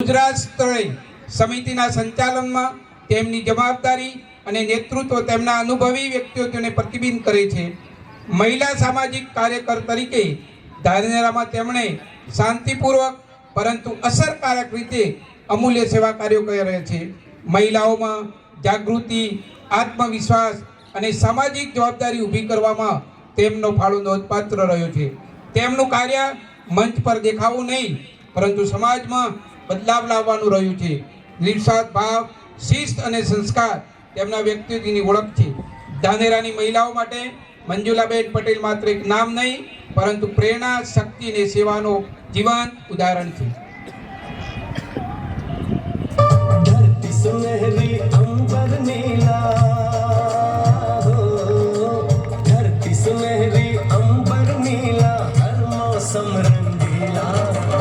ગુજરાત સ્તરે સમિતિના સંચાલનમાં તેમની જવાબદારી અને નેતૃત્વ તેમના અનુભવી વ્યક્તિત્વને પ્રતિબિંબ કરે છે. મહિલા સામાજિક કાર્યકર તરીકે ધાનેરામાં તેમણે શાંતિપૂર્વક પરંતુ અસરકારક રીતે અમૂલ્ય સેવા કાર્યો કર્યા છે. મહિલાઓમાં જાગૃતિ, આત્મવિશ્વાસ અને સામાજિક જવાબદારી ઊભી કરવામાં તેમનો ફાળો નોંધપાત્ર રહ્યો છે. તેમનું કાર્ય મંચ પર દેખાવું નહીં પરંતુ સમાજમાં બદલાવ લાવવાનું રહ્યું છે. નિસ્વાર્થ ભાવ, શિસ્ત અને સંસ્કાર તેમના વ્યક્તિત્વની ઓળખ છે. ધાનેરાની મહિલાઓ માટે મંજુલાબેન પટેલ માત્ર એક નામ નહીં પરંતુ પ્રેરણા, શક્તિ અને સેવાનો જીવંત ઉદાહરણ છે. धरती सुनहरी अंबर नीला, धरती सुनहरी अंबर नीला, हर मौसम रंगीला,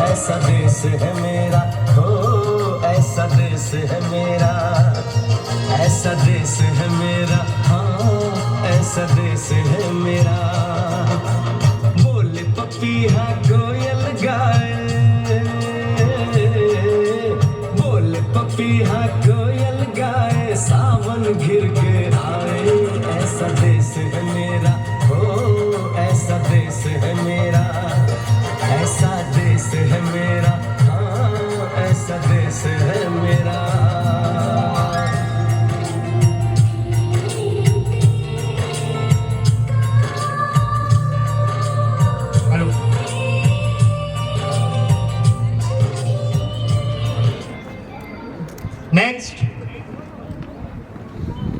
ऐसा देश है मेरा, हो ऐसा देश है मेरा, ऐसा देश है मेरा, हाँ ऐसा देश है मेरा. बोले पपीहा कोयल गाए, बोले पपीहा कोयल गाए, सावन घिर के आए, ऐसा देश है मेरा, हो ऐसा देश है मेरा.